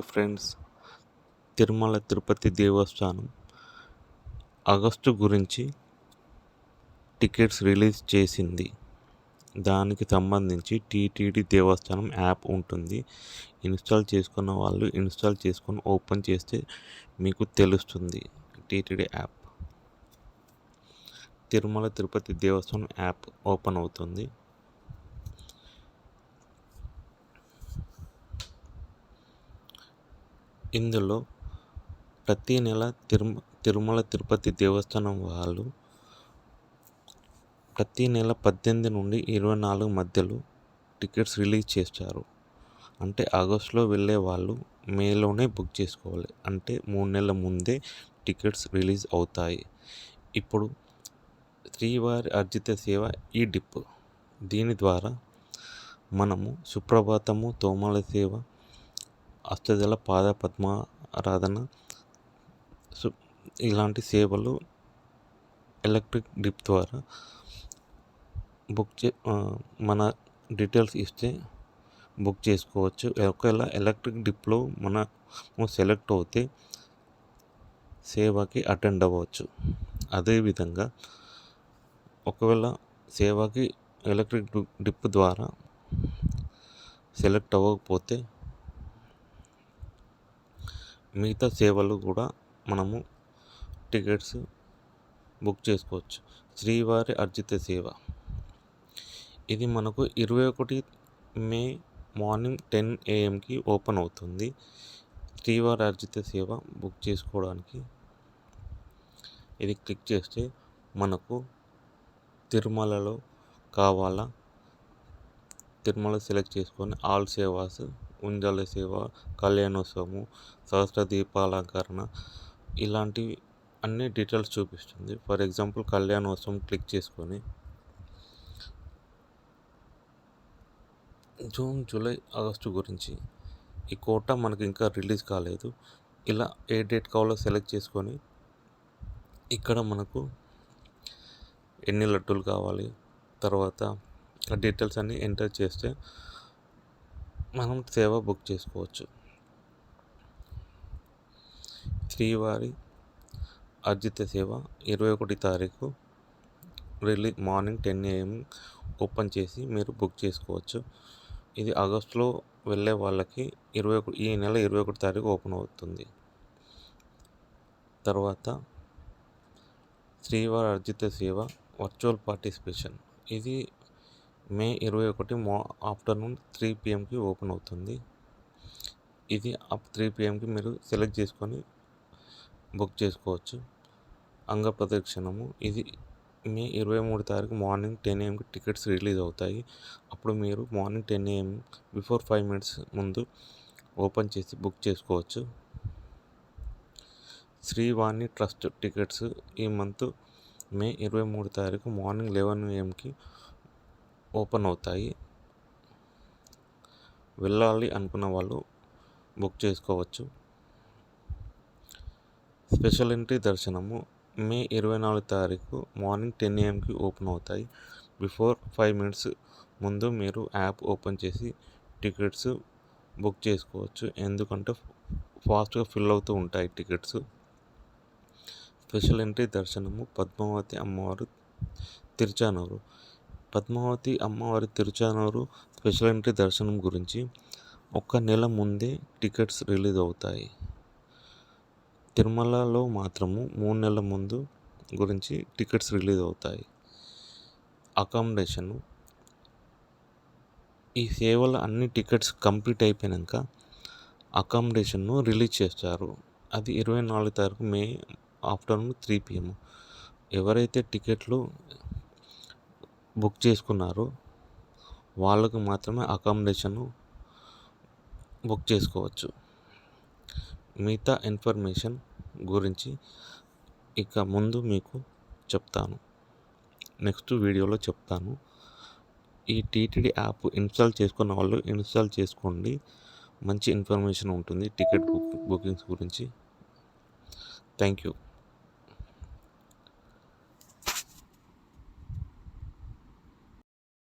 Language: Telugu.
ఫ్రెండ్స్, తిరుమల తిరుపతి దేవస్థానం ఆగస్టు గురించి టికెట్స్ రిలీజ్ చేసింది. దానికి సంబంధించి టీటీడీ దేవస్థానం యాప్ ఉంటుంది. ఇన్స్టాల్ చేసుకున్న వాళ్ళు ఇన్స్టాల్ చేసుకొని ఓపెన్ చేస్తే మీకు తెలుస్తుంది. టీటీడీ యాప్, తిరుమల తిరుపతి దేవస్థానం యాప్ ఓపెన్ అవుతుంది. ఇందులో ప్రతి నెల తిరుమల తిరుపతి దేవస్థానం వాళ్ళు ప్రతి నెల 18 నుండి 24 మధ్యలో టికెట్స్ రిలీజ్ చేస్తారు. అంటే ఆగస్టులో వెళ్ళే వాళ్ళు మేలోనే బుక్ చేసుకోవాలి. అంటే 3 నెలల ముందే టికెట్స్ రిలీజ్ అవుతాయి. ఇప్పుడు శ్రీవారి అర్జిత సేవ ఈ డిప్, దీని ద్వారా మనము సుప్రభాతము, తోమాల సేవ, అష్టదళ పాద పద్మారాధన ఇలాంటి సేవలు ఎలక్ట్రిక్ డిప్ ద్వారా మన డీటెయిల్స్ ఇస్తే బుక్ చేసుకోవచ్చు. ఒకవేళ ఎలక్ట్రిక్ డిప్లో మనము సెలెక్ట్ అవుతే సేవకి అటెండ్ అవ్వచ్చు. అదేవిధంగా ఒకవేళ సేవకి ఎలక్ట్రిక్ డిప్ ద్వారా సెలెక్ట్ అవ్వకపోతే మిగతా సేవలు కూడా మనము టికెట్స్ బుక్ చేసుకోవచ్చు. శ్రీవారి అర్జిత సేవ, ఇది మనకు 21 మే మార్నింగ్ 10 AM ఓపెన్ అవుతుంది. శ్రీవారి అర్జిత సేవ బుక్ చేసుకోవడానికి ఇది క్లిక్ చేస్తే మనకు తిరుమలలో కావాలా, తిరుమల సెలెక్ట్ చేసుకొని ఆల్ సేవాస్, ఉంజల సేవ, కళ్యాణోత్సవము, సహస్ర దీపాలంకరణ ఇలాంటివి అన్ని డీటెయిల్స్ చూపిస్తుంది. ఫర్ ఎగ్జాంపుల్ కళ్యాణోత్సవం క్లిక్ చేసుకొని జూన్, జూలై, ఆగస్టు గురించి ఈ కోటా మనకి ఇంకా రిలీజ్ కాలేదు. ఇలా ఏ డేట్ కావాలో సెలెక్ట్ చేసుకొని ఇక్కడ మనకు ఎన్ని లడ్డూలు కావాలి, తర్వాత ఆ డీటెయిల్స్ అన్నీ ఎంటర్ చేస్తే మనం సేవ బుక్ చేసుకోవచ్చు. శ్రీవారి అర్జిత సేవ 21 తారీఖు రిలీజ్ మార్నింగ్ 10 AM ఓపెన్ చేసి మీరు బుక్ చేసుకోవచ్చు. ఇది ఆగస్టులో వెళ్ళే వాళ్ళకి ఈ నెల 21 తారీఖు ఓపెన్ అవుతుంది. తర్వాత శ్రీవారి అర్జిత సేవ వర్చువల్ పార్టిసిపేషన్, ఇది మే 21 ఆఫ్టర్నూన్ 3 PM ఓపెన్ అవుతుంది. ఇది 3 PM మీరు సెలెక్ట్ చేసుకొని బుక్ చేసుకోవచ్చు. అంగ ప్రదక్షిణము, ఇది మే 23 తారీఖు మార్నింగ్ 10 AM టికెట్స్ రిలీజ్ అవుతాయి. అప్పుడు మీరు మార్నింగ్ 10 AM బిఫోర్ 5 minutes ముందు ఓపెన్ చేసి బుక్ చేసుకోవచ్చు. శ్రీవాణి ట్రస్ట్ టికెట్స్ ఈ మంత్ మే 23 తారీఖు మార్నింగ్ 11 AM ఓపెన్ అవుతాయి. వెళ్ళాలి అనుకున్న వాళ్ళు బుక్ చేసుకోవచ్చు. స్పెషల్ ఎంట్రీ దర్శనము మే 24 తారీఖు మార్నింగ్ 10 AM ఓపెన్ అవుతాయి. బిఫోర్ 5 minutes ముందు మీరు యాప్ ఓపెన్ చేసి టికెట్స్ బుక్ చేసుకోవచ్చు. ఎందుకంటే ఫాస్ట్గా ఫిల్ అవుతూ ఉంటాయి టికెట్స్. స్పెషల్ ఎంట్రీ దర్శనము పద్మావతి అమ్మవారు తిరుచానూరు. పద్మావతి అమ్మవారి తిరుచానూరు స్పెషల్ ఎంట్రీ దర్శనం గురించి 1 నెల ముందే టికెట్స్ రిలీజ్ అవుతాయి. తిరుమలలో మాత్రము 3 నెలల ముందు గురించి టికెట్స్ రిలీజ్ అవుతాయి. అకామిడేషను, ఈ సేవల అన్ని టికెట్స్ కంప్లీట్ అయిపోయాక అకామిడేషన్ను రిలీజ్ చేస్తారు. అది 24 తారీఖు మే ఆఫ్టర్నూన్ 3 PM. ఎవరైతే టికెట్లు బుక్ చేసుకున్నారో వాళ్ళకు మాత్రమే అకామిడేషను బుక్ చేసుకోవచ్చు. మిగతా ఇన్ఫర్మేషన్ గురించి ఇక ముందు మీకు చెప్తాను, నెక్స్ట్ వీడియోలో చెప్తాను. ఈ టీటీడీ యాప్ ఇన్స్టాల్ చేసుకున్న వాళ్ళు ఇన్స్టాల్ చేసుకోండి. మంచి ఇన్ఫర్మేషన్ ఉంటుంది టికెట్ బుకింగ్స్ గురించి. Thank you.